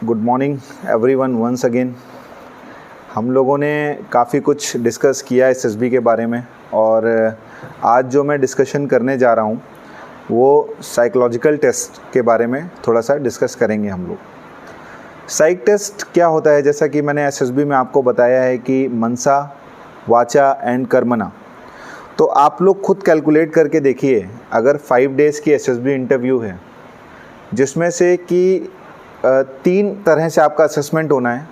Good morning everyone once again. हम लोगों ने काफ़ी कुछ डिस्कस किया एसएसबी के बारे में और आज जो मैं डिस्कशन करने जा रहा हूँ वो साइकोलॉजिकल टेस्ट के बारे में थोड़ा सा डिस्कस करेंगे हम लोग। साइक टेस्ट क्या होता है, जैसा कि मैंने एसएसबी में आपको बताया है कि मनसा, वाचा एंड कर्मणा। तो आप लोग खुद कैलकुलेट करके देखिए, अगर 5 डेज़ की एसएसबी इंटरव्यू है जिसमें से कि 3 तरह से आपका असेसमेंट होना है।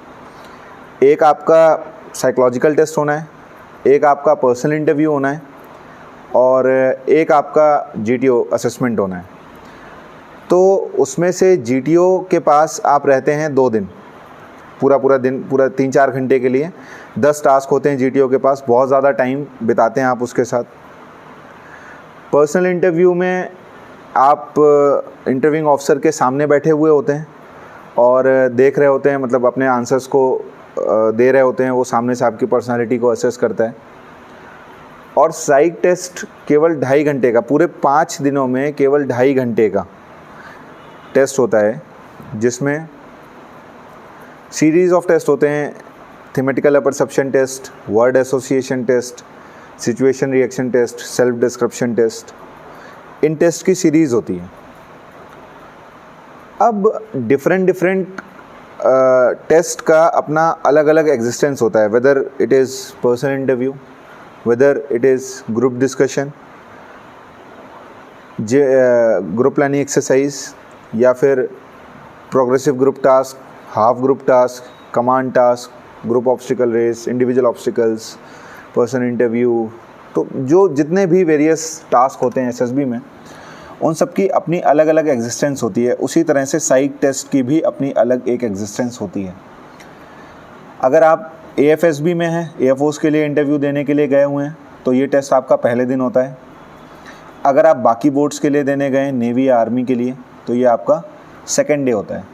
एक आपका साइकोलॉजिकल टेस्ट होना है, एक आपका पर्सनल इंटरव्यू होना है और एक आपका जीटीओ असेसमेंट होना है। तो उसमें से जीटीओ के पास आप रहते हैं 2 दिन, पूरा दिन, पूरा 3-4 घंटे के लिए 10 टास्क होते हैं जीटीओ के पास। बहुत ज़्यादा टाइम बिताते हैं आप उसके साथ। पर्सनल इंटरव्यू में आप इंटरव्यूइंग ऑफिसर के सामने बैठे हुए होते हैं और देख रहे होते हैं, मतलब अपने आंसर्स को दे रहे होते हैं। वो सामने से आपकी पर्सनालिटी को असेस करता है। और साइक टेस्ट केवल 2.5 घंटे का, पूरे 5 दिनों में केवल 2.5 घंटे का टेस्ट होता है, जिसमें सीरीज़ ऑफ टेस्ट होते हैं। Thematical perception test, word association test, situation reaction test, self description test. इन टेस्ट की सीरीज़ होती है। अब डिफरेंट टेस्ट का अपना अलग अलग एग्जिस्टेंस होता है, whether it is personal interview, whether it is group discussion, group planning exercise, या फिर progressive group task, half group task, command task, group obstacle race, individual obstacles, personal interview. तो जो जितने भी वेरियस टास्क होते हैं एसएसबी में, उन सब की अपनी अलग अलग एग्जिस्टेंस होती है। उसी तरह से साइक टेस्ट की भी अपनी अलग एक एग्जिस्टेंस होती है। अगर आप एएफएसबी में हैं, एयरफोर्स के लिए इंटरव्यू देने के लिए गए हुए हैं, तो ये टेस्ट आपका पहले दिन होता है। अगर आप बाकी बोर्ड्स के लिए देने गए, नेवी या आर्मी के लिए, तो ये आपका सेकेंड डे होता है।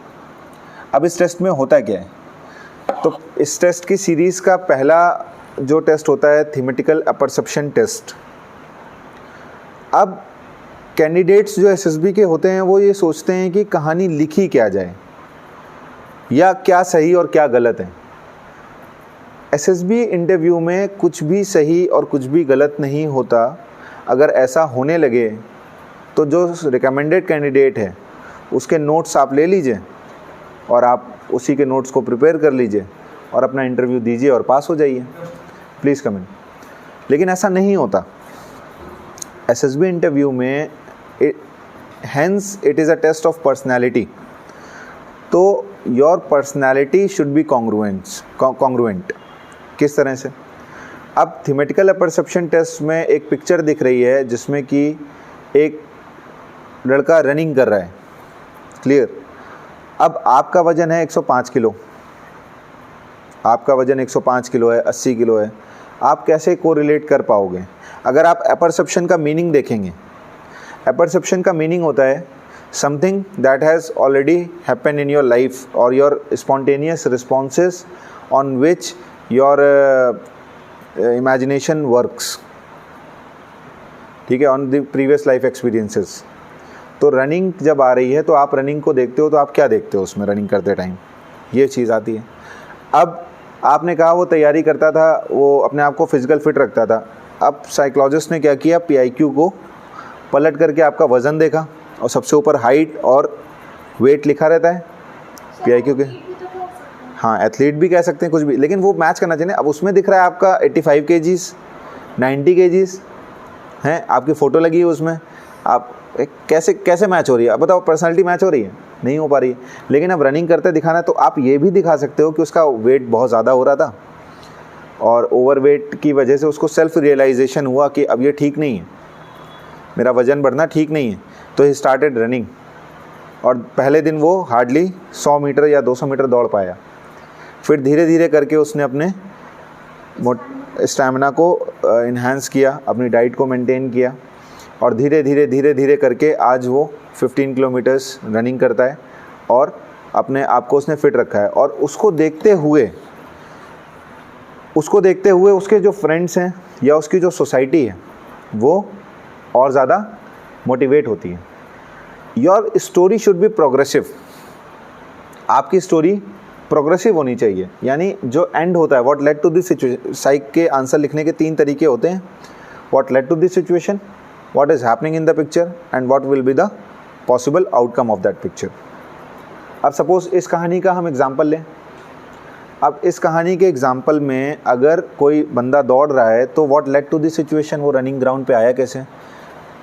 अब इस टेस्ट में होता क्या है, तो इस टेस्ट की सीरीज़ का पहला जो टेस्ट होता है थीमेटिकल परसेप्शन टेस्ट। अब कैंडिडेट्स जो एसएसबी के होते हैं वो ये सोचते हैं कि कहानी लिखी क्या जाए या क्या सही और क्या गलत है। एसएसबी इंटरव्यू में कुछ भी सही और कुछ भी गलत नहीं होता। अगर ऐसा होने लगे तो जो रिकमेंडेड कैंडिडेट है उसके नोट्स आप ले लीजिए और आप उसी के नोट्स को प्रिपेयर कर लीजिए और अपना इंटरव्यू दीजिए और पास हो जाइए। प्लीज़ कम इन। लेकिन ऐसा नहीं होता। एसएसबी इंटरव्यू में hence it is a test of personality। तो your personality should be congruent। किस तरह से? अब थीमेटिकल परसेप्शन टेस्ट में एक पिक्चर दिख रही है जिसमें कि एक लड़का रनिंग कर रहा है, क्लियर। अब आपका वजन है 105 किलो, आपका वजन 105 किलो है, 80 किलो है। आप कैसे कोरिलेट कर पाओगे? अगर आप अपरसेप्शन का मीनिंग देखेंगे, अपरसेप्शन का मीनिंग होता है something that has already happen in your life और your spontaneous responses on which your imagination works, ठीक है, on the previous life experiences. तो रनिंग जब आ रही है तो आप रनिंग को देखते हो, तो आप क्या देखते हो उसमें रनिंग करते टाइम? ये चीज़ आती है। अब आपने कहा वो तैयारी करता था, वो अपने आप को फिजिकल फिट रखता था। अब साइकोलॉजिस्ट ने क्या किया, पीआईक्यू को पलट करके आपका वज़न देखा और सबसे ऊपर हाइट और वेट लिखा रहता है पीआईक्यू के। हाँ, एथलीट भी कह सकते हैं, कुछ भी, लेकिन वो मैच करना चाहिए। अब उसमें दिख रहा है आपका 85 kgs, 90 kgs हैं, आपकी फ़ोटो लगी है उसमें। आप कैसे मैच हो रही है? अब बताओ, पर्सनालिटी मैच हो रही है? नहीं हो पा रही है। लेकिन अब रनिंग करते दिखाना है तो आप ये भी दिखा सकते हो कि उसका वेट बहुत ज़्यादा हो रहा था और ओवरवेट की वजह से उसको सेल्फ रियलाइजेशन हुआ कि अब ये ठीक नहीं है, मेरा वज़न बढ़ना ठीक नहीं है। तो ही स्टार्टेड रनिंग और पहले दिन वो हार्डली 100 मीटर या 200 मीटर दौड़ पाया। फिर धीरे धीरे करके उसने अपने स्टैमिना को इन्हांस किया, अपनी डाइट को मेंटेन किया और धीरे धीरे करके आज वो 15 किलोमीटर्स रनिंग करता है और अपने आप को उसने फिट रखा है। और उसको देखते हुए उसके जो फ्रेंड्स हैं या उसकी जो सोसाइटी है वो और ज़्यादा मोटिवेट होती है। Your story should be progressive. आपकी स्टोरी प्रोग्रेसिव होनी चाहिए, यानी जो एंड होता है, what led to this situation, psych के आंसर लिखने के 3 तरीके होते हैं, what led to this situation, what is happening in the picture and what will be the possible outcome of that picture. अब सपोज इस कहानी का हम एग्जाम्पल लें। अब इस कहानी के एग्जाम्पल में अगर कोई बंदा दौड़ रहा है तो what led to this situation, वो रनिंग ग्राउंड पे आया कैसे?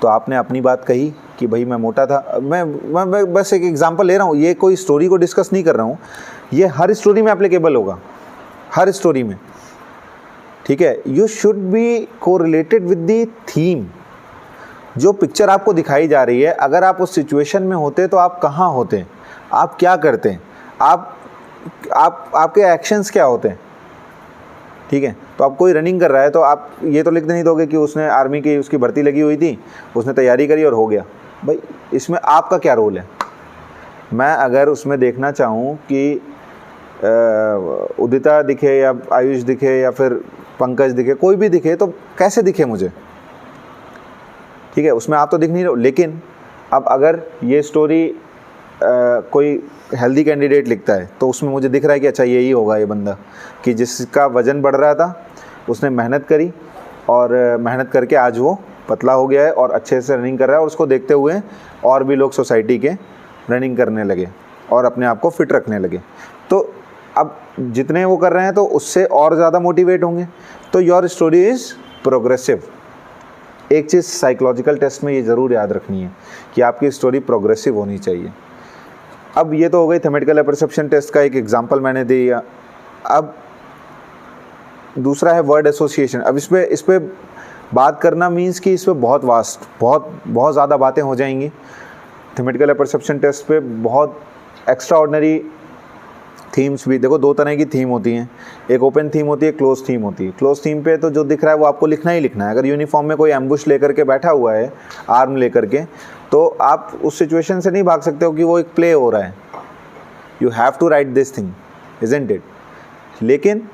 तो आपने अपनी बात कही कि भाई मैं मोटा था। मैं बस एक एग्जांपल ले रहा हूँ, ये कोई स्टोरी को डिस्कस नहीं कर रहा हूँ, ये हर स्टोरी में एप्लीकेबल होगा, हर स्टोरी में, ठीक है। You should be correlated with the theme. जो पिक्चर आपको दिखाई जा रही है, अगर आप उस सिचुएशन में होते तो आप कहाँ होते, आप क्या करते, आपके एक्शंस क्या होते हैं, ठीक है। तो आप कोई रनिंग कर रहा है तो आप ये तो लिख नहीं दोगे कि उसने आर्मी की उसकी भर्ती लगी हुई थी, उसने तैयारी करी और हो गया। भाई इसमें आपका क्या रोल है? मैं अगर उसमें देखना चाहूँ कि उदिता दिखे या आयुष दिखे या फिर पंकज दिखे, कोई भी दिखे, तो कैसे दिखे मुझे, ठीक है। उसमें आप तो दिख नहीं रहे हो। लेकिन अब अगर ये स्टोरी कोई हेल्दी कैंडिडेट लिखता है तो उसमें मुझे दिख रहा है कि अच्छा यही होगा ये बंदा, कि जिसका वज़न बढ़ रहा था, उसने मेहनत करी और मेहनत करके आज वो पतला हो गया है और अच्छे से रनिंग कर रहा है, और उसको देखते हुए और भी लोग सोसाइटी के रनिंग करने लगे और अपने आप को फिट रखने लगे। तो अब जितने वो कर रहे हैं तो उससे और ज़्यादा मोटिवेट होंगे। तो योर स्टोरी इज़ प्रोग्रेसिव। एक चीज़ साइकोलॉजिकल टेस्ट में ये ज़रूर याद रखनी है कि आपकी स्टोरी प्रोग्रेसिव होनी चाहिए। अब ये तो हो गई थेमेटिकल परसेप्शन टेस्ट का एक एग्जांपल मैंने दिया। अब दूसरा है वर्ड एसोसिएशन। अब इस पे बात करना मीन्स कि इस पे बहुत वास्ट, बहुत ज़्यादा बातें हो जाएंगी। थेमेटिकल परसेप्शन टेस्ट पे बहुत एक्स्ट्रा ऑर्डिनरी थीम्स भी, देखो 2 तरह की थीम होती हैं, एक ओपन थीम होती है, क्लोज थीम होती है। क्लोज थीम पे तो जो दिख रहा है वो आपको लिखना ही लिखना है। अगर यूनिफॉर्म में कोई एम्बुश लेकर के बैठा हुआ है, आर्म लेकर के, तो आप उस सिचुएशन से नहीं भाग सकते हो कि वो एक प्ले हो रहा है। You have to write this thing, isn't it. लेकिन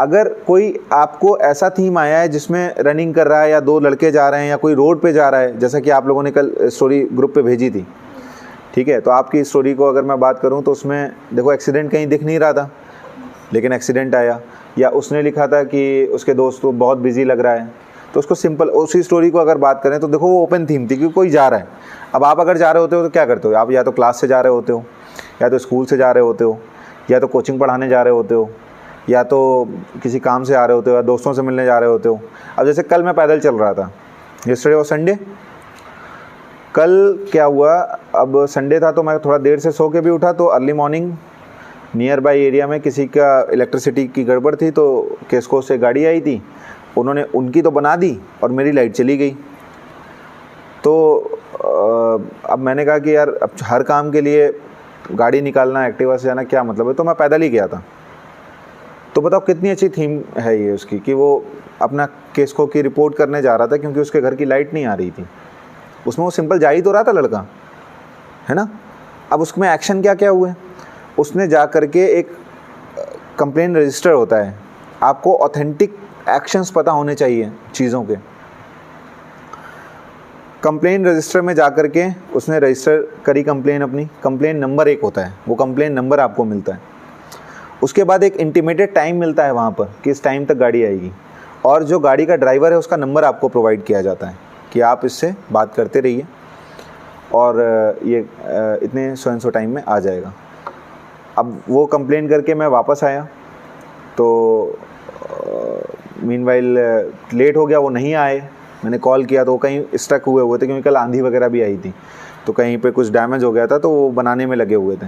अगर कोई आपको ऐसा थीम आया है जिसमें रनिंग कर रहा है या 2 लड़के जा रहे हैं या कोई रोड पे जा रहा है, जैसा कि आप लोगों ने कल स्टोरी ग्रुप पे भेजी थी, ठीक है। तो आपकी स्टोरी को अगर मैं बात करूं तो उसमें देखो एक्सीडेंट कहीं दिख नहीं रहा था, लेकिन एक्सीडेंट आया। या उसने लिखा था कि उसके दोस्त को बहुत बिजी लग रहा है, तो उसको सिंपल उसी स्टोरी को अगर बात करें तो देखो वो ओपन थीम थी, क्योंकि कोई जा रहा है। अब आप अगर जा रहे होते हो तो क्या करते हो? आप या तो क्लास से जा रहे होते हो, या तो स्कूल से जा रहे होते हो, या तो कोचिंग पढ़ाने जा रहे होते हो, या तो किसी काम से आ रहे होते हो, या दोस्तों से मिलने जा रहे होते हो। अब जैसे कल मैं पैदल चल रहा था, यस्टरडे और संडे। कल क्या हुआ, अब संडे था तो मैं थोड़ा देर से सो के भी उठा, तो early morning near by area में किसी का इलेक्ट्रिसिटी की गड़बड़ थी, तो केस्को से गाड़ी आई थी, उन्होंने उनकी तो बना दी और मेरी लाइट चली गई। तो अब मैंने कहा कि यार अब हर काम के लिए गाड़ी निकालना, एक्टिवा से जाना, क्या मतलब है? तो मैं पैदल ही गया था। तो बताओ कितनी अच्छी थीम है ये उसकी, कि वो अपना केस्को की रिपोर्ट करने जा रहा था क्योंकि उसके घर की लाइट नहीं आ रही थी। उसमें वो सिंपल जा ही तो रहा था लड़का, है ना। अब उसमें एक्शन क्या क्या हुए, उसने जा करके एक कंप्लेन रजिस्टर होता है, आपको ऑथेंटिक एक्शंस पता होने चाहिए चीज़ों के। कंप्लेन रजिस्टर में जा करके उसने रजिस्टर करी कंप्लेन अपनी, कंप्लेन नंबर 1 होता है, वो कंप्लेन नंबर आपको मिलता है। उसके बाद एक इंटीमेटेड टाइम मिलता है वहाँ पर कि इस टाइम तक गाड़ी आएगी, और जो गाड़ी का ड्राइवर है उसका नंबर आपको प्रोवाइड किया जाता है कि आप इससे बात करते रहिए और ये इतने सो टाइम में आ जाएगा। अब वो कंप्लेन करके मैं वापस आया, तो मीनवाइल लेट हो गया, वो नहीं आए। मैंने कॉल किया तो वो कहीं स्टक हुए थे, क्योंकि कल आंधी वगैरह भी आई थी, तो कहीं पे कुछ डैमेज हो गया था, तो वो बनाने में लगे हुए थे।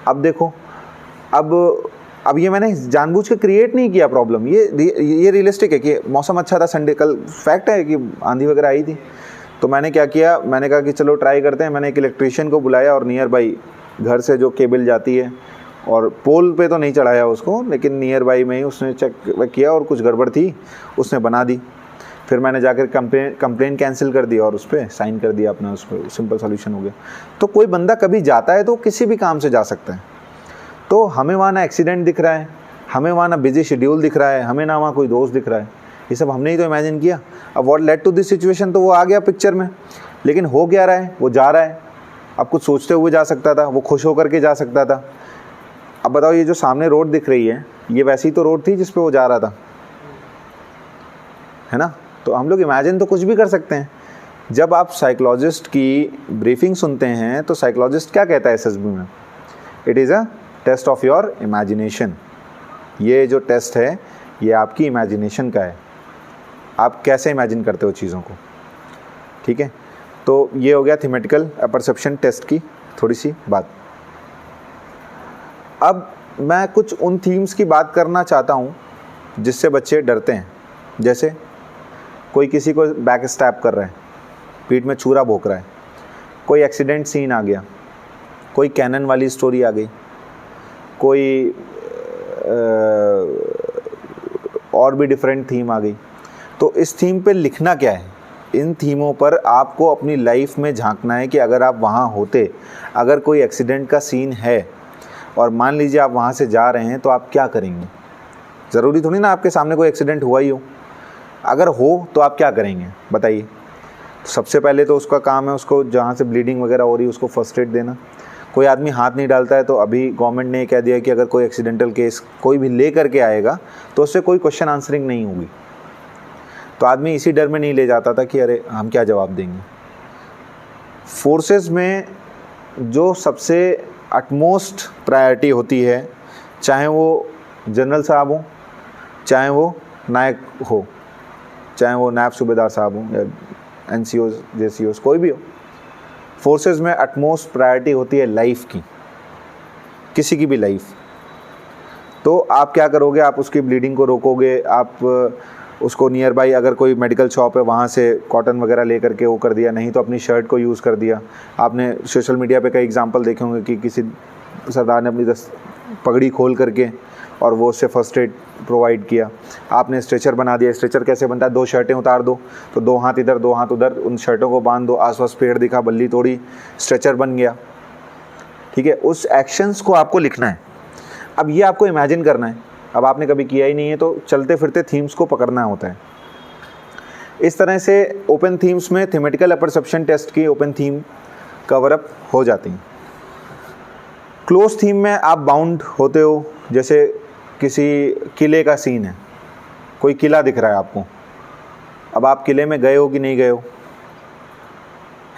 अब देखो, अब ये मैंने जानबूझ के क्रिएट नहीं किया प्रॉब्लम, ये रियलिस्टिक है कि मौसम अच्छा था संडे, कल फैक्ट है कि आंधी वगैरह आई थी। तो मैंने क्या किया, मैंने कहा कि चलो ट्राई करते हैं। मैंने एक इलेक्ट्रीशियन को बुलाया और नियर बाई घर से जो केबल जाती है, और पोल पे तो नहीं चढ़ाया उसको, लेकिन नियर बाई में ही उसने चेक किया और कुछ गड़बड़ थी, उसने बना दी। फिर मैंने जाकर कंप्लेन कैंसिल कर दी और उस पर साइन कर दिया अपना, उस पर सिंपल सॉल्यूशन हो गया। तो कोई बंदा कभी जाता है तो किसी भी काम से जा सकता है। तो हमें वहाँ ना एक्सीडेंट दिख रहा है, हमें वहाँ ना बिजी शेड्यूल दिख रहा है, हमें ना वहाँ कोई दोस्त दिख रहा है, ये सब हमने ही तो इमेजिन किया। अब what led to this situation, तो वो आ गया पिक्चर में, लेकिन हो क्या रहा है, वो जा रहा है, अब कुछ सोचते हुए जा सकता था, वो खुश होकर के जा सकता था। अब बताओ ये जो सामने रोड दिख रही है ये वैसी तो रोड थी जिस पे वो जा रहा था, है ना। तो हम लोग इमेजिन तो कुछ भी कर सकते हैं। जब आप साइकोलॉजिस्ट की ब्रीफिंग सुनते हैं तो साइकोलॉजिस्ट क्या कहता है एसएसबी में, it is a test of your imagination. ये जो टेस्ट है ये आपकी इमेजिनेशन का है, आप कैसे इमेजिन करते हो चीज़ों को, ठीक है। तो ये हो गया थीमेटिकल परसेप्शन टेस्ट की थोड़ी सी बात। अब मैं कुछ उन थीम्स की बात करना चाहता हूँ जिससे बच्चे डरते हैं। जैसे कोई किसी को बैक स्टैप कर रहा है, पीठ में छुरा भोंक रहा है, कोई एक्सीडेंट सीन आ गया, कोई कैनन वाली स्टोरी आ गई, कोई और भी डिफरेंट थीम आ गई। तो इस थीम पे लिखना क्या है, इन थीमों पर आपको अपनी लाइफ में झांकना है कि अगर आप वहाँ होते, अगर कोई एक्सीडेंट का सीन है और मान लीजिए आप वहाँ से जा रहे हैं तो आप क्या करेंगे। ज़रूरी थोड़ी ना आपके सामने कोई एक्सीडेंट हुआ ही हो, अगर हो तो आप क्या करेंगे बताइए। तो सबसे पहले तो उसका काम है उसको जहाँ से ब्लीडिंग वगैरह हो रही है उसको फर्स्ट एड देना। कोई आदमी हाथ नहीं डालता है तो अभी गवर्नमेंट ने कह दिया कि अगर कोई एक्सीडेंटल केस कोई भी ले करके आएगा तो उससे कोई क्वेश्चन आंसरिंग नहीं होगी। तो आदमी इसी डर में नहीं ले जाता था कि अरे हम क्या जवाब देंगे। फोर्सेस में जो सबसे अटमोस्ट प्रायोरिटी होती है, चाहे वो जनरल साहब हो, चाहे वो नायक हो, चाहे वो नायब सूबेदार साहब हो या NCOs JCOs कोई भी हो, फोर्सेस में अटमोस्ट प्रायोरिटी होती है लाइफ की, किसी की भी लाइफ। तो आप क्या करोगे, आप उसकी ब्लीडिंग को रोकोगे, आप उसको नियर बाई अगर कोई मेडिकल शॉप है वहाँ से कॉटन वगैरह ले करके वो कर दिया, नहीं तो अपनी शर्ट को यूज़ कर दिया। आपने सोशल मीडिया पे कई एग्जांपल देखे होंगे कि किसी सरदार ने अपनी पगड़ी खोल करके और वो उससे फर्स्ट एड प्रोवाइड किया। आपने स्ट्रेचर बना दिया। स्ट्रेचर कैसे बनता है, 2 शर्टें उतार दो तो 2 हाथ इधर 2 हाथ उधर, उन शर्टों को बांध दो, आसपास पेड़ दिखा, बल्ली तोड़ी, स्ट्रेचर बन गया, ठीक है। उस एक्शंस को आपको लिखना है। अब ये आपको इमेजिन करना है, अब आपने कभी किया ही नहीं है तो चलते फिरते थीम्स को पकड़ना होता है। इस तरह से ओपन थीम्स में थीमेटिकल परसेप्शन टेस्ट की ओपन थीम कवर अप हो जाती हैं। क्लोज थीम में आप बाउंड होते हो, जैसे किसी किले का सीन है, कोई किला दिख रहा है आपको, अब आप किले में गए हो कि नहीं गए हो।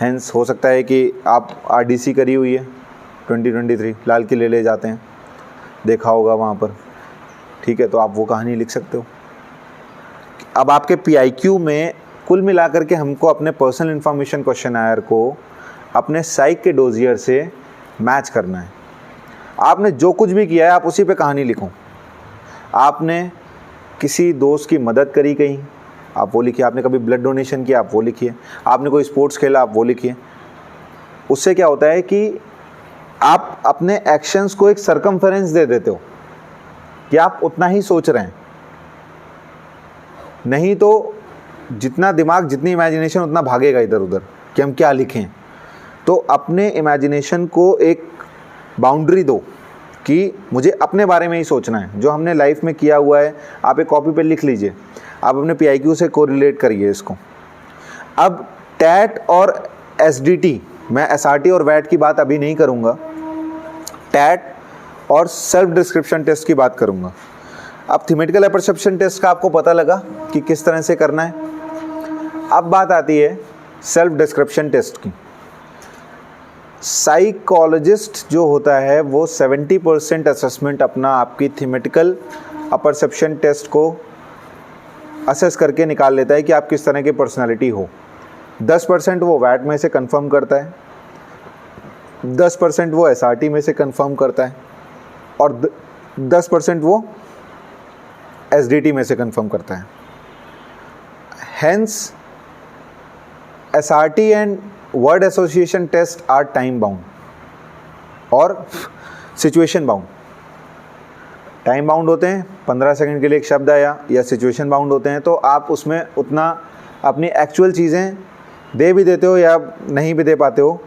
हेंस हो सकता है कि आप RDC करी हुई है 2023, लाल किले ले जाते हैं, देखा होगा वहाँ पर, ठीक है। तो आप वो कहानी लिख सकते हो। अब आपके PIQ में कुल मिलाकर के हमको अपने पर्सनल इन्फॉर्मेशन क्वेश्चनआयर को अपने साइक के डोजियर से मैच करना है। आपने जो कुछ भी किया है आप उसी पे कहानी लिखो। आपने किसी दोस्त की मदद करी कहीं, आप वो लिखिए। आपने कभी ब्लड डोनेशन किया, आप वो लिखिए। आपने कोई स्पोर्ट्स खेला, आप वो लिखिए। उससे क्या होता है कि आप अपने एक्शंस को एक सरकमफेरेंस दे देते हो कि आप उतना ही सोच रहे हैं। नहीं तो जितना दिमाग, जितनी इमेजिनेशन उतना भागेगा इधर उधर कि हम क्या लिखें। तो अपने इमेजिनेशन को एक बाउंड्री दो कि मुझे अपने बारे में ही सोचना है। जो हमने लाइफ में किया हुआ है आप एक कॉपी पे लिख लीजिए, आप अपने PIQ से कोरिलेट करिए इसको। अब टैट और SDT, मैं SRT और वैट की बात अभी नहीं करूँगा, टैट और सेल्फ डिस्क्रिप्शन टेस्ट की बात करूँगा। अब थीमेटिकल परसेप्शन टेस्ट का आपको पता लगा कि किस तरह से करना है। अब बात आती है सेल्फ डिस्क्रिप्शन टेस्ट की। साइकोलॉजिस्ट जो होता है वो 70% असेसमेंट अपना आपकी थीमेटिकल परसेप्शन टेस्ट को असेस करके निकाल लेता है कि आप किस तरह की पर्सनालिटी हो। 10% वो वैट में से कंफर्म करता है, 10% वो SRT में से कंफर्म करता है और 10% वो SDT में से कंफर्म करता है। Hence SRT and word association test are time bound और सिचुएशन बाउंड। टाइम बाउंड होते हैं, 15 सेकंड के लिए एक शब्द आया, या सिचुएशन बाउंड होते हैं तो आप उसमें उतना अपनी एक्चुअल चीज़ें दे भी देते हो या नहीं भी दे पाते हो।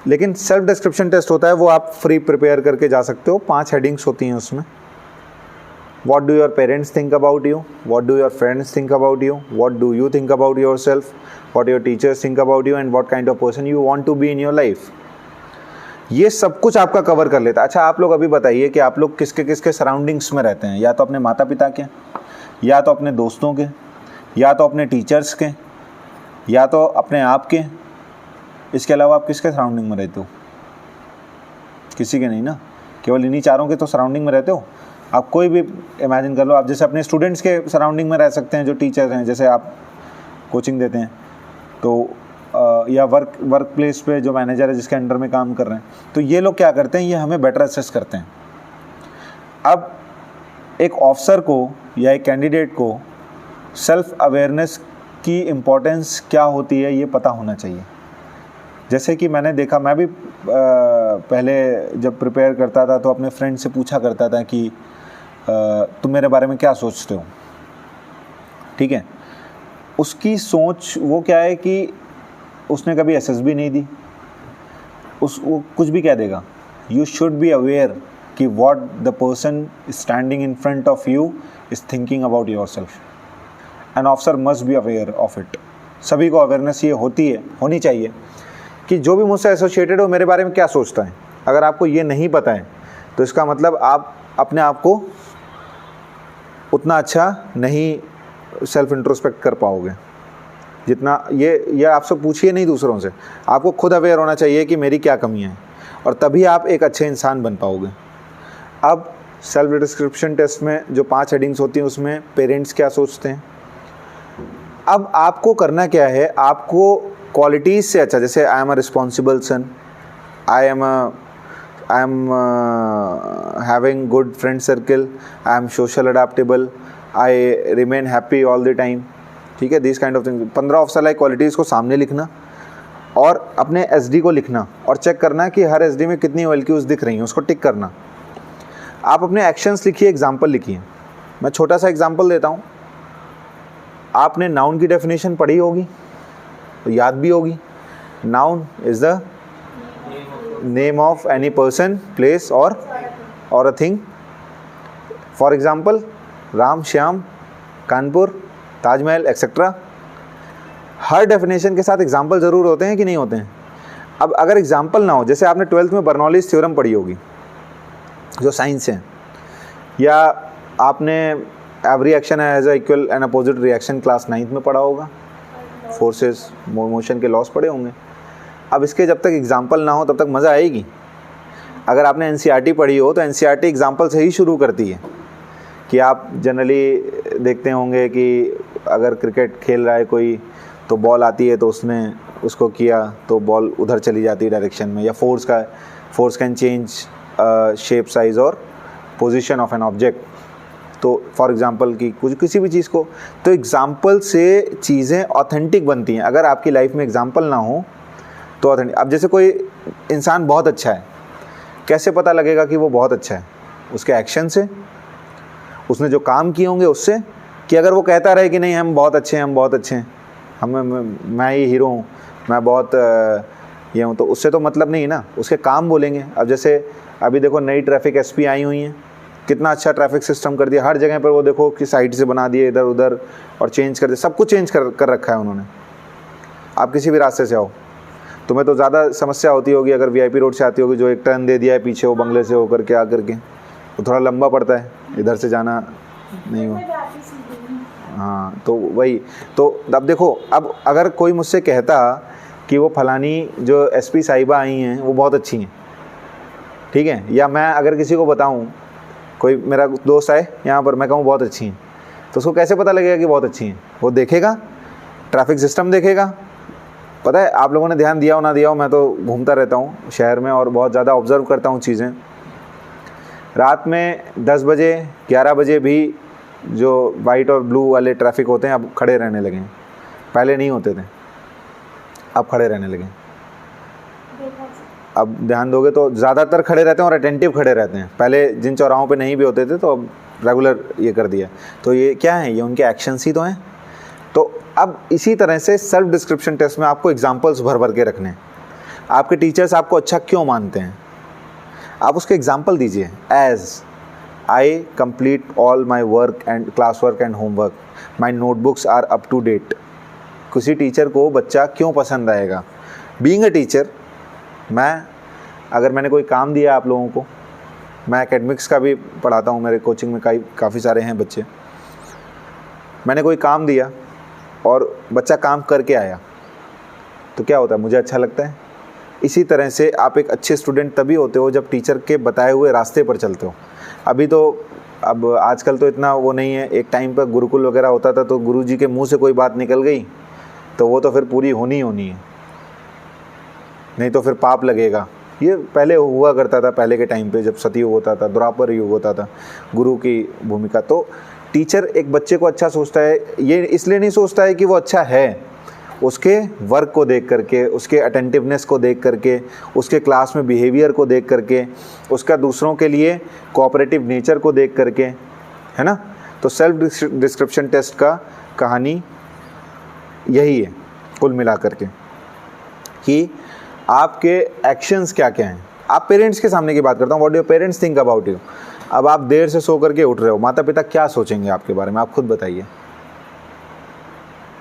लेकिन सेल्फ डिस्क्रिप्शन टेस्ट होता है वो आप फ्री प्रिपेयर करके जा सकते हो। 5 हेडिंग्स होती हैं उसमें। What do your parents think about you? What do your friends think about you? What do you think about yourself? What your teachers think about you? And what kind of person you want to be in your life? ये सब कुछ आपका cover कर लेता है। अच्छा आप लोग अभी बताइए कि आप लोग किसके किसके सराउंडिंग्स में रहते हैं, या तो अपने माता पिता के, या तो अपने दोस्तों के, या तो अपने टीचर्स के, या तो अपने आप के। इसके अलावा आप किसके सराउंडिंग में रहते हो? किसी के नहीं ना, केवल इन्हीं चारों के तो सराउंडिंग में रहते हो। आप कोई भी इमेजिन कर लो, आप जैसे अपने स्टूडेंट्स के सराउंडिंग में रह सकते हैं जो टीचर हैं, जैसे आप कोचिंग देते हैं तो या वर्क प्लेस पे जो मैनेजर है जिसके अंडर में काम कर रहे हैं, तो ये लोग क्या करते हैं, ये हमें बेटर असेस करते हैं। अब एक ऑफिसर को या एक कैंडिडेट को सेल्फ अवेयरनेस की इम्पोर्टेंस क्या होती है ये पता होना चाहिए। जैसे कि मैंने देखा, मैं भी पहले जब प्रिपेयर करता था तो अपने फ्रेंड से पूछा करता था कि तुम मेरे बारे में क्या सोचते हो, ठीक है। उसकी सोच वो क्या है कि उसने कभी एसएसबी नहीं दी, वो कुछ भी कह देगा। यू शुड बी अवेयर कि what the person standing in front of you is thinking about your self. An officer must be aware of it. सभी को अवेयरनेस ये होनी चाहिए कि जो भी मुझसे एसोसिएटेड हो मेरे बारे में क्या सोचता है। अगर आपको ये नहीं पता है तो इसका मतलब आप अपने आप को उतना अच्छा नहीं सेल्फ इंट्रोस्पेक्ट कर पाओगे जितना ये आपसे पूछिए नहीं दूसरों से। आपको खुद अवेयर होना चाहिए कि मेरी क्या कमियां हैं, और तभी आप एक अच्छे इंसान बन पाओगे। अब सेल्फ डिस्क्रिप्शन टेस्ट में जो 5 हेडिंग्स होती हैं उसमें पेरेंट्स क्या सोचते हैं। अब आपको करना क्या है, आपको क्वालिटीज़ से अच्छा, जैसे I am a responsible son, I am having good friend circle, I am social adaptable, I remain happy all the time, ठीक है, this kind of thing. 15 officer like qualities को सामने लिखना और अपने एसडी को लिखना और चेक करना कि हर एसडी में कितनी OLQs दिख रही हैं, उसको टिक करना। आप अपने एक्शंस लिखिए, एग्जाम्पल लिखिए। मैं छोटा सा एग्जाम्पल देता हूँ। आपने नाउन की डेफिनेशन पढ़ी होगी तो याद भी होगी। Noun is the name of any person, place और a thing. For example Ram, Shyam, Kanpur, Taj Mahal etcetera. हर डेफिनेशन के साथ एग्जाम्पल ज़रूर होते हैं कि नहीं होते हैं। अब अगर एग्जाम्पल ना हो, जैसे आपने 12th में बर्नौलीज थ्योरम पढ़ी होगी जो साइंस है, या आपने every action has a equal and opposite reaction class 9th में पढ़ा होगा, फोर्सेस मोशन के लॉस पढ़े होंगे। अब इसके जब तक एग्जाम्पल ना हो तब तक मज़ा आएगी। अगर आपने NCERT पढ़ी हो तो NCERT एग्जाम्पल से ही शुरू करती है कि आप जनरली देखते होंगे कि अगर क्रिकेट खेल रहा है कोई तो बॉल आती है तो उसने उसको किया तो बॉल उधर चली जाती है डायरेक्शन में, या force can change shape, size और पोजीशन ऑफ एन ऑब्जेक्ट। तो फॉर एग्जांपल कि किसी भी चीज़ को, तो एग्जांपल से चीज़ें ऑथेंटिक बनती हैं। अगर आपकी लाइफ में एग्जांपल ना हो तो ऑथेंटिक। अब जैसे कोई इंसान बहुत अच्छा है, कैसे पता लगेगा कि वो बहुत अच्छा है? उसके एक्शन से, उसने जो काम किए होंगे उससे। कि अगर वो कहता रहे कि नहीं हम बहुत अच्छे हैं, हम बहुत अच्छे हैं, मैं ही हीरो हूँ, मैं बहुत ये हूँ, तो उससे तो मतलब नहीं ना, उसके काम बोलेंगे। अब जैसे अभी देखो नई ट्रैफिक SP आई हुई हैं, कितना अच्छा ट्रैफिक सिस्टम कर दिया। हर जगह पर वो देखो कि साइड से बना दिए इधर उधर और चेंज कर दिया, सब कुछ चेंज कर रखा है उन्होंने। आप किसी भी रास्ते से आओ, तुम्हें तो ज़्यादा समस्या होती होगी अगर VIP रोड से आती होगी, जो एक टर्न दे दिया है पीछे वो बंगले से होकर के आकर के, तो थोड़ा लंबा पड़ता है, इधर से जाना नहीं हो। हाँ तो वही तो। अब देखो, अब अगर कोई मुझसे कहता कि वो फलानी जो SP साहिबा आई हैं वो बहुत अच्छी हैं, ठीक है, या मैं अगर किसी को बताऊं, कोई मेरा दोस्त आए यहाँ पर, मैं कहूँ बहुत अच्छी हैं, तो उसको कैसे पता लगेगा कि बहुत अच्छी हैं? वो देखेगा, ट्रैफिक सिस्टम देखेगा। पता है आप लोगों ने ध्यान दिया हो ना दिया हो, मैं तो घूमता रहता हूँ शहर में और बहुत ज़्यादा ऑब्ज़र्व करता हूँ चीज़ें। रात में 10 बजे 11 बजे भी जो वाइट और ब्लू वाले ट्रैफिक होते हैं अब खड़े रहने लगे हैं, पहले नहीं होते थे, अब खड़े रहने लगे। अब ध्यान दोगे तो ज़्यादातर खड़े रहते हैं और अटेंटिव खड़े रहते हैं। पहले जिन चौराहों पे नहीं भी होते थे तो अब रेगुलर ये कर दिया। तो ये क्या है? ये उनके एक्शंस ही तो हैं। तो अब इसी तरह से सेल्फ डिस्क्रिप्शन टेस्ट में आपको एग्जाम्पल्स भर भर के रखने हैं। आपके टीचर्स आपको अच्छा क्यों मानते हैं, आप उसके एग्जाम्पल दीजिए। As I complete all my work and class work and homework, my notebooks are up to date. किसी टीचर को बच्चा क्यों पसंद आएगा? बीइंग अ टीचर, मैं अगर मैंने कोई काम दिया आप लोगों को, मैं एकेडमिक्स का भी पढ़ाता हूँ, मेरे कोचिंग में काफ़ी सारे हैं बच्चे, मैंने कोई काम दिया और बच्चा काम करके आया तो क्या होता है, मुझे अच्छा लगता है। इसी तरह से आप एक अच्छे स्टूडेंट तभी होते हो जब टीचर के बताए हुए रास्ते पर चलते हो। अभी तो अब आजकल तो इतना वो नहीं है, एक टाइम पर गुरुकुल वगैरह होता था तो गुरुजी के मुंह से कोई बात निकल गई तो वो तो फिर पूरी होनी है, नहीं तो फिर पाप लगेगा। ये पहले हुआ करता था, पहले के टाइम पे जब सतयुग होता था, द्वापर युग होता था, गुरु की भूमिका। तो टीचर एक बच्चे को अच्छा सोचता है, ये इसलिए नहीं सोचता है कि वो अच्छा है, उसके वर्क को देख करके, उसके अटेंटिवनेस को देख करके, उसके क्लास में बिहेवियर को देख करके, उसका दूसरों के लिए कोऑपरेटिव नेचर को देख करके, है ना। तो सेल्फ डिस्क्रिप्शन टेस्ट का कहानी यही है कुल मिला करके कि आपके एक्शंस क्या क्या हैं। आप पेरेंट्स के सामने की बात करता हूँ, what do parents think about you. अब आप देर से सो करके उठ रहे हो, माता पिता क्या सोचेंगे आपके बारे में, आप खुद बताइए।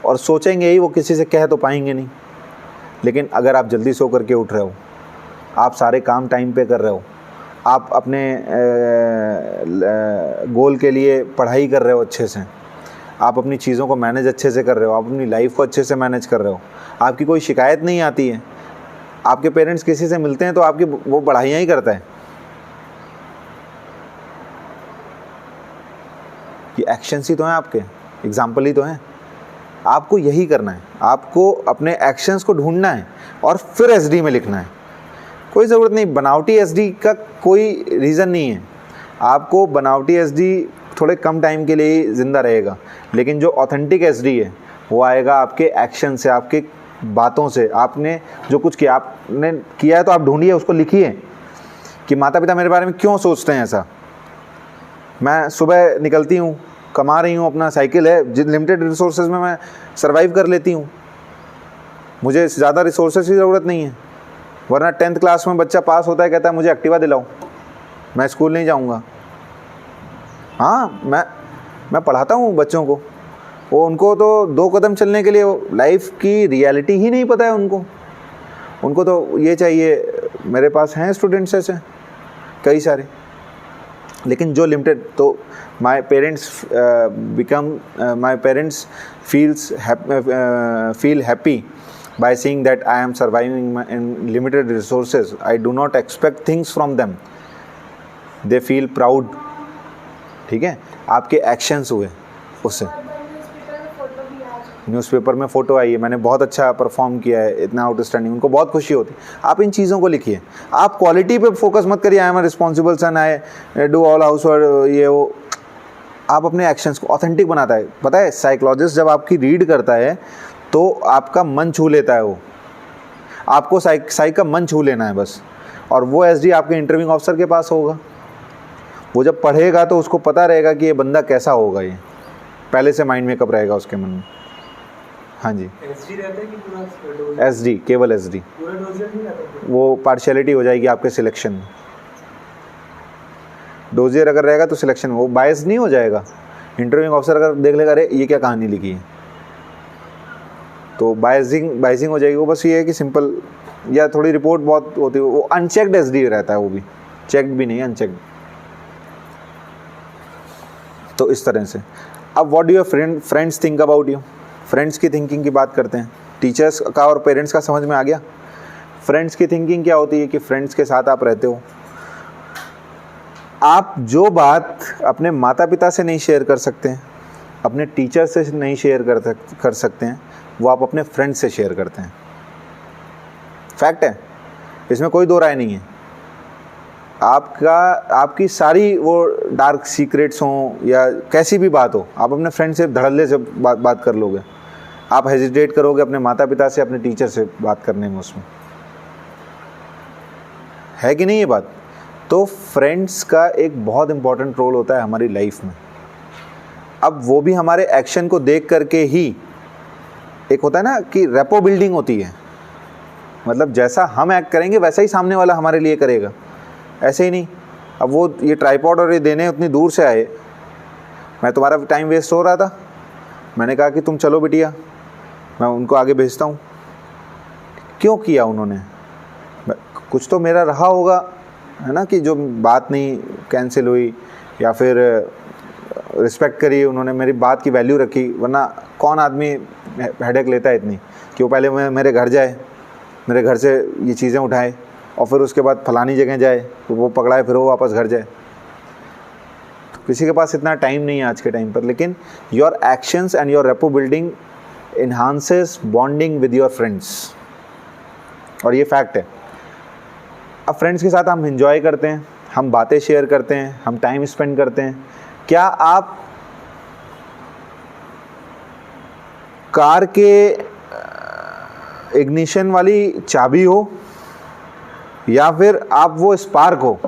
और सोचेंगे ही, वो किसी से कह तो पाएंगे नहीं। लेकिन अगर आप जल्दी सो करके उठ रहे हो, आप सारे काम टाइम पे कर रहे हो, आप अपने गोल के लिए पढ़ाई कर रहे हो अच्छे से, आप अपनी चीज़ों को मैनेज अच्छे से कर रहे हो, आप अपनी लाइफ को अच्छे से मैनेज कर रहे हो, आपकी कोई शिकायत नहीं आती है, आपके पेरेंट्स किसी से मिलते हैं तो आपकी वो बढ़ाइयाँ ही करता है। ये एक्शंस ही तो हैं, आपके एग्जाम्पल ही तो हैं। आपको यही करना है, आपको अपने एक्शंस को ढूंढना है और फिर एसडी में लिखना है। कोई ज़रूरत नहीं, बनावटी एसडी का कोई रीज़न नहीं है। आपको बनावटी एसडी थोड़े कम टाइम के लिए ही ज़िंदा रहेगा, लेकिन जो ऑथेंटिक एसडी है वो आएगा आपके एक्शन से, आपके बातों से। आपने जो कुछ किया, आपने किया है तो आप ढूंढिए, उसको लिखिए कि माता पिता मेरे बारे में क्यों सोचते हैं ऐसा। मैं सुबह निकलती हूँ, कमा रही हूँ, अपना साइकिल है, जिन लिमिटेड रिसोर्सेज में मैं सर्वाइव कर लेती हूँ, मुझे ज़्यादा रिसोर्सेज की ज़रूरत नहीं है। वरना 10th क्लास में बच्चा पास होता है, कहता है मुझे एक्टिवा दिलाओ, मैं स्कूल नहीं जाऊँगा। हाँ, मैं पढ़ाता हूँ बच्चों को, वो उनको तो 2 कदम चलने के लिए लाइफ की रियलिटी ही नहीं पता है उनको तो ये चाहिए। मेरे पास हैं स्टूडेंट्स ऐसे कई सारे, लेकिन जो लिमिटेड, तो my parents feel happy by seeing that I am surviving in limited resources. I do not expect things from them. They feel proud. ठीक है, आपके एक्शंस हुए उससे। न्यूज़पेपर में फ़ोटो आई है, मैंने बहुत अच्छा परफॉर्म किया है, इतना आउटस्टैंडिंग, उनको बहुत खुशी होती। आप इन चीज़ों को लिखिए, आप क्वालिटी पे फोकस मत करिए। I am a responsible son, I do all house work, ये वो। आप अपने एक्शंस को ऑथेंटिक बनाता है। पता है, साइकोलॉजिस्ट जब आपकी रीड करता है तो आपका मन छू लेता है। वो आपको साइक का मन छू लेना है बस, और वो एसडी आपके इंटरव्यूइंग ऑफिसर के पास होगा। वो जब पढ़ेगा तो उसको पता रहेगा कि ये बंदा कैसा होगा, ये पहले से माइंड मेकअप रहेगा उसके मन में। हाँ जी, एसडी रहता है कि पूरा एसडी, केवल एसडी, पूरा डोजियर नहीं रहता? वो पार्शियलिटी हो जाएगी आपके सिलेक्शन में। डोजियर अगर रहेगा तो सिलेक्शन में वो बायस नहीं हो जाएगा। इंटरव्यूइंग ऑफिसर अगर देख लेगा, अरे ये क्या कहानी लिखी है, तो बायसिंग हो जाएगी। वो बस ये है कि सिंपल, या थोड़ी रिपोर्ट बहुत होती है, वो अनचेक्ड एसडी रहता है, वो भी चेक्ड भी नहीं, अनचेक्ड। तो इस तरह से। अब what do your friends think about you. Friends की थिंकिंग की बात करते हैं। टीचर्स का और पेरेंट्स का समझ में आ गया। फ्रेंड्स की थिंकिंग क्या होती है कि फ्रेंड्स के साथ आप रहते हो, आप जो बात अपने माता पिता से नहीं शेयर कर सकते हैं, अपने टीचर से नहीं शेयर कर सकते हैं, वो आप अपने फ्रेंड से शेयर करते हैं। फैक्ट है, इसमें कोई दो राय नहीं है। आपकी सारी वो डार्क सीक्रेट्स हों या कैसी भी बात हो, आप अपने फ्रेंड से धड़ल्ले से बात कर लोगे। आप हेजिटेट करोगे अपने माता पिता से, अपने टीचर से बात करने में, उसमें है कि नहीं ये बात। तो फ्रेंड्स का एक बहुत इंपॉर्टेंट रोल होता है हमारी लाइफ में। अब वो भी हमारे एक्शन को देख करके ही, एक होता है ना कि रेपो बिल्डिंग होती है, मतलब जैसा हम एक्ट करेंगे वैसा ही सामने वाला हमारे लिए करेगा, ऐसे ही नहीं। अब वो ये ट्राइपॉड और ये देने उतनी दूर से आए, मैं तुम्हारा टाइम वेस्ट हो रहा था, मैंने कहा कि तुम चलो बिटिया, मैं उनको आगे भेजता हूँ। क्यों किया उन्होंने? कुछ तो मेरा रहा होगा, है ना, कि जो बात नहीं कैंसिल हुई या फिर रिस्पेक्ट करी उन्होंने, मेरी बात की वैल्यू रखी। वरना कौन आदमी हेडेक लेता है इतनी कि वो पहले मेरे घर जाए, मेरे घर से ये चीज़ें उठाए और फिर उसके बाद फलानी जगह जाए, तो वो पकड़ाए फिर वो वापस घर जाए। तो किसी के पास इतना टाइम नहीं है आज के टाइम पर। लेकिन your actions and your rapport building enhances bonding with your friends, और ये फैक्ट है। अब फ्रेंड्स के साथ हम इंजॉय करते हैं, हम बातें शेयर करते हैं, हम टाइम स्पेंड करते हैं। क्या आप कार के इग्निशन वाली चाबी हो या फिर आप वो स्पार्क हो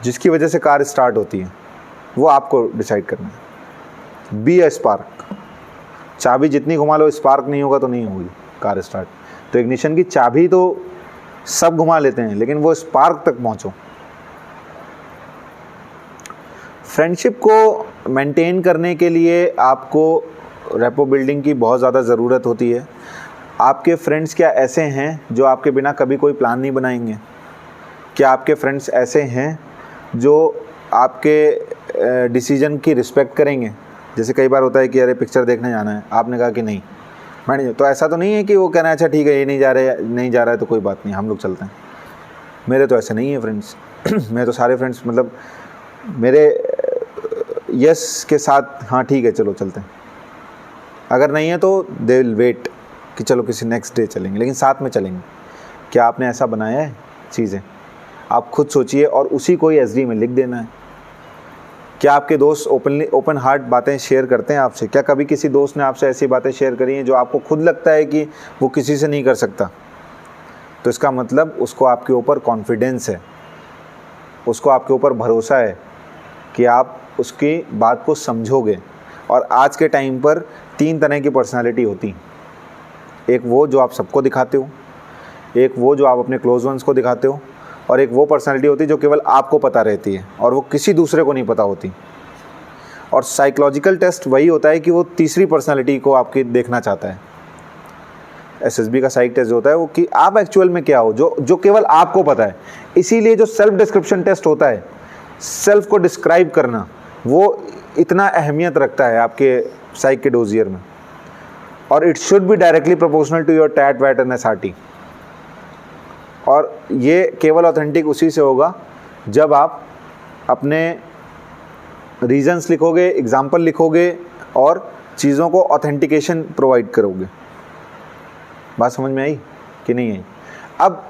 जिसकी वजह से कार स्टार्ट होती है? वो आपको डिसाइड करना है। Be a spark. चाबी जितनी घुमा लो, स्पार्क नहीं होगा तो नहीं होगी कार स्टार्ट। तो इग्निशन की चाबी तो सब घुमा लेते हैं, लेकिन वो स्पार्क तक पहुंचो। फ्रेंडशिप को मेंटेन करने के लिए आपको रेपो बिल्डिंग की बहुत ज़्यादा ज़रूरत होती है। आपके फ्रेंड्स क्या ऐसे हैं जो आपके बिना कभी कोई प्लान नहीं बनाएंगे? क्या आपके फ्रेंड्स ऐसे हैं जो आपके डिसीजन की रिस्पेक्ट करेंगे? जैसे कई बार होता है कि अरे पिक्चर देखने जाना है, आपने कहा कि नहीं मैं नहीं, तो ऐसा तो नहीं है कि वो कहना अच्छा ठीक है ये नहीं जा रहा है तो कोई बात नहीं हम लोग चलते हैं। मेरे तो ऐसे नहीं है फ्रेंड्स। मैं तो सारे फ्रेंड्स मतलब मेरे यस के साथ हाँ ठीक है चलो चलते हैं, अगर नहीं है तो दे विल वेट कि चलो किसी नेक्स्ट डे चलेंगे, लेकिन साथ में चलेंगे। क्या आपने ऐसा बनाया है चीज़ें? आप खुद सोचिए और उसी को ही एसडी में लिख देना है। क्या आपके दोस्त ओपन हार्ट बातें शेयर करते हैं आपसे? क्या कभी किसी दोस्त ने आपसे ऐसी बातें शेयर करी हैं जो आपको खुद लगता है कि वो किसी से नहीं कर सकता? तो इसका मतलब उसको आपके ऊपर कॉन्फिडेंस है, उसको आपके ऊपर भरोसा है कि आप उसकी बात को समझोगे। और आज के टाइम पर 3 तरह की पर्सनालिटी होती हैं। एक वो जो आप सबको दिखाते हो, एक वो जो आप अपने क्लोज वंस को दिखाते हो, और एक वो पर्सनालिटी होती है जो केवल आपको पता रहती है और वो किसी दूसरे को नहीं पता होती। और साइकोलॉजिकल टेस्ट वही होता है कि वो तीसरी पर्सनालिटी को आपकी देखना चाहता है। एसएसबी का साइक टेस्ट होता है वो कि आप एक्चुअल में क्या हो, जो केवल आपको पता है। इसीलिए जो सेल्फ डिस्क्रिप्शन टेस्ट होता है, सेल्फ को डिस्क्राइब करना, वो इतना अहमियत रखता है आपके साइक के डोजियर में। और it should be directly proportional to your TAT वैट एंड एसआरटी। और ये केवल ऑथेंटिक उसी से होगा जब आप अपने रीजंस लिखोगे, एग्जाम्पल लिखोगे और चीज़ों को ऑथेंटिकेशन प्रोवाइड करोगे। बात समझ में आई कि नहीं आई? अब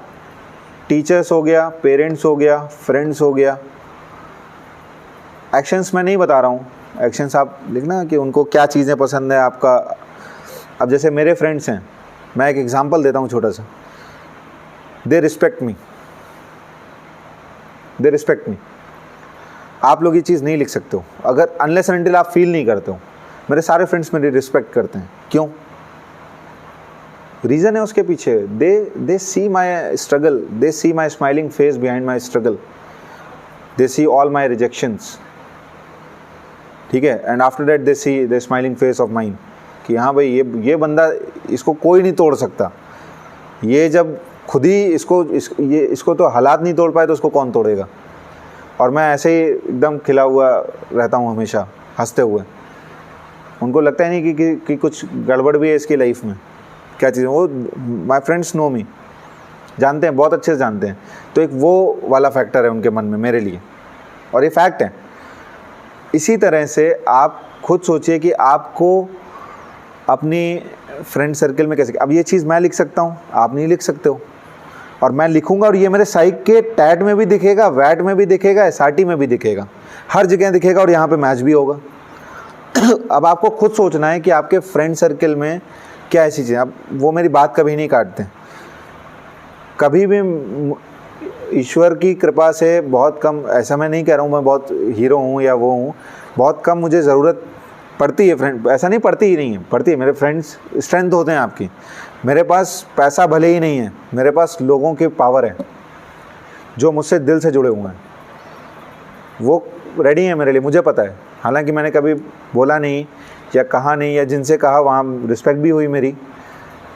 टीचर्स हो गया, पेरेंट्स हो गया, फ्रेंड्स हो गया। एक्शंस मैं नहीं बता रहा हूँ, एक्शंस आप लिखना कि उनको क्या चीज़ें पसंद है आपका। अब जैसे मेरे फ्रेंड्स हैं, मैं एक एग्जांपल देता हूँ छोटा सा। They respect me, they respect मी। आप लोग ये चीज़ नहीं लिख सकते हो अगर अनलेस एंड अनटिल आप फील नहीं करते हो। मेरे सारे फ्रेंड्स मेरी रिस्पेक्ट करते हैं। क्यों? रीज़न है उसके पीछे। They see my struggle, they see my smiling face behind my struggle, they see all my rejections, ठीक है। And after that they see the smiling face of mine कि हाँ भाई ये बंदा, इसको कोई नहीं तोड़ सकता। ये जब खुद ही इसको तो हालात नहीं तोड़ पाए तो उसको कौन तोड़ेगा। और मैं ऐसे ही एकदम खिला हुआ रहता हूँ हमेशा, हंसते हुए। उनको लगता ही नहीं कि कुछ गड़बड़ भी है इसकी लाइफ में। क्या चीज़, वो माई फ्रेंड्स नो मी, जानते हैं, बहुत अच्छे से जानते हैं। तो एक वो वाला फैक्टर है उनके मन में मेरे लिए, और ये फैक्ट है। इसी तरह से आप खुद सोचिए कि आपको अपनी फ्रेंड सर्कल में कैसे। अब ये चीज़ मैं लिख सकता हूँ, आप नहीं लिख सकते हो। और मैं लिखूंगा और ये मेरे साइक के टैट में भी दिखेगा, वैट में भी दिखेगा, एसआरटी में भी दिखेगा, हर जगह दिखेगा और यहाँ पे मैच भी होगा। अब आपको खुद सोचना है कि आपके फ्रेंड सर्कल में क्या ऐसी चीज़ें। अब वो मेरी बात कभी नहीं काटते, कभी भी। ईश्वर की कृपा से बहुत कम, ऐसा मैं नहीं कह रहा हूँ मैं बहुत हीरो हूँ या वो हूँ, बहुत कम मुझे ज़रूरत पड़ती है फ्रेंड। ऐसा नहीं पड़ती ही नहीं है, पड़ती है। मेरे फ्रेंड्स स्ट्रेंथ होते हैं आपकी। मेरे पास पैसा भले ही नहीं है, मेरे पास लोगों की पावर है जो मुझसे दिल से जुड़े हुए हैं। वो रेडी है मेरे लिए, मुझे पता है। हालांकि मैंने कभी बोला नहीं या कहा नहीं, या जिनसे कहा वहाँ रिस्पेक्ट भी हुई मेरी,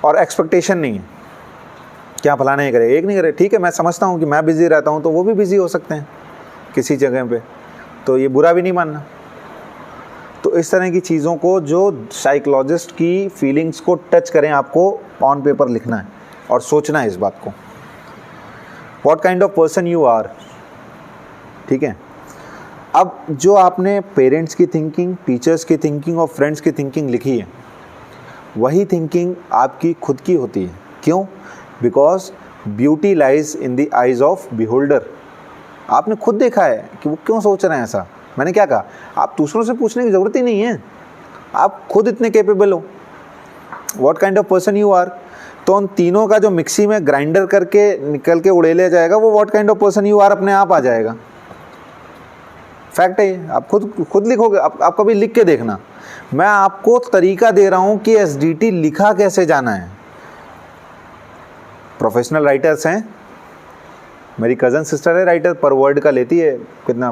और एक्सपेक्टेशन नहीं है। क्या फलाना ये करे, एक नहीं करे, ठीक है मैं समझता हूँ कि मैं बिज़ी रहता हूँ तो वो भी बिज़ी हो सकते हैं किसी जगह पे, तो ये बुरा भी नहीं मानना। तो इस तरह की चीज़ों को जो साइकोलॉजिस्ट की फीलिंग्स को टच करें आपको ऑन पेपर लिखना है और सोचना है इस बात को, what kind of person you are. ठीक है, अब जो आपने पेरेंट्स की थिंकिंग, टीचर्स की थिंकिंग और फ्रेंड्स की थिंकिंग लिखी है, वही थिंकिंग आपकी खुद की होती है। क्यों? Because beauty lies in the eyes of beholder. आपने खुद देखा है कि वो क्यों सोच रहे हैं ऐसा। मैंने क्या कहा, आप दूसरों से पूछने की ज़रूरत ही नहीं है, आप खुद इतने कैपेबल हो। What kind of person you are, तो उन तीनों का जो मिक्सी में ग्राइंडर करके निकल के उड़ेला जाएगा, वो what kind of person you are अपने आप आ जाएगा। फैक्ट है ये, आप खुद लिखोगे, आप कभी लिख के देखना। मैं आपको तरीका दे रहा हूँ कि एसडीटी लिखा कैसे जाना है। प्रोफेशनल राइटर्स हैं, मेरी कज़न सिस्टर है राइटर, पर वर्ड का लेती है कितना,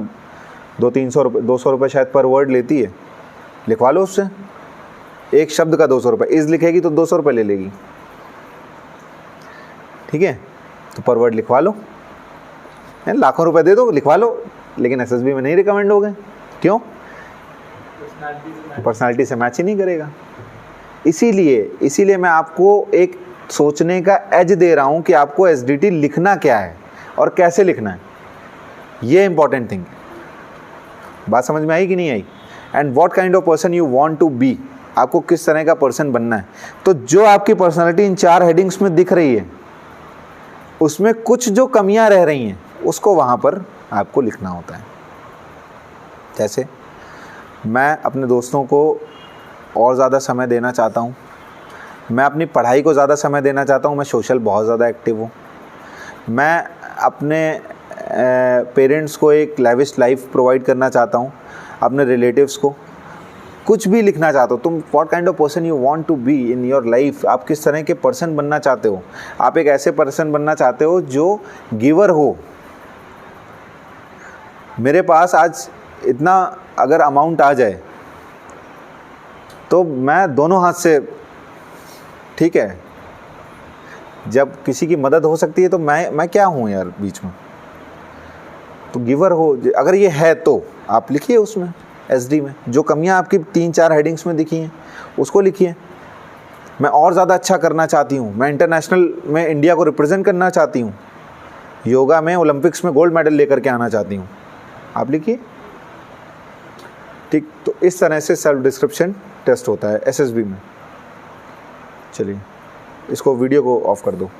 200-300 रुपये, 200 रुपये शायद पर वर्ड लेती है। लिखवा लो उससे, एक शब्द का 200 रुपये, इज़ लिखेगी तो 200 रुपये ले लेगी। ठीक है, तो पर वर्ड लिखवा लो, लाखों रुपए दे दो, लिखवा लो, लेकिन एसएसबी में नहीं रिकमेंड हो गए। क्यों? पर्सनालिटी से मैच ही नहीं करेगा। इसीलिए मैं आपको एक सोचने का एज दे रहा हूं कि आपको एसडीटी लिखना क्या है और कैसे लिखना है, ये इंपॉर्टेंट थिंग। बात समझ में आई कि नहीं आई? And what kind of person you want to be, आपको किस तरह का पर्सन बनना है। तो जो आपकी पर्सनालिटी इन 4 हेडिंग्स में दिख रही है, उसमें कुछ जो कमियां रह रही हैं उसको वहाँ पर आपको लिखना होता है। जैसे मैं अपने दोस्तों को और ज़्यादा समय देना चाहता हूँ, मैं अपनी पढ़ाई को ज़्यादा समय देना चाहता हूँ, मैं सोशल बहुत ज़्यादा एक्टिव हूँ, मैं अपने पेरेंट्स को एक लैविश लाइफ प्रोवाइड करना चाहता हूँ, अपने रिलेटिव्स को, कुछ भी लिखना चाहते हो तुम, what kind of person you want to be in your life, आप किस तरह के पर्सन बनना चाहते हो। आप एक ऐसे पर्सन बनना चाहते हो जो गिवर हो। मेरे पास आज इतना अगर अमाउंट आ जाए तो मैं दोनों हाथ से, ठीक है, जब किसी की मदद हो सकती है तो मैं क्या हूँ यार बीच में, तो गिवर हो। अगर ये है तो आप लिखिए उसमें, एसडी में जो कमियां आपकी 3-4 हेडिंग्स में दिखी हैं उसको लिखिए। मैं और ज़्यादा अच्छा करना चाहती हूँ, मैं इंटरनेशनल में इंडिया को रिप्रेजेंट करना चाहती हूँ, योगा में ओलंपिक्स में गोल्ड मेडल लेकर के आना चाहती हूँ, आप लिखिए। ठीक, तो इस तरह से सेल्फ डिस्क्रिप्शन टेस्ट होता है एसएसबी में। चलिए इसको, वीडियो को ऑफ कर दो।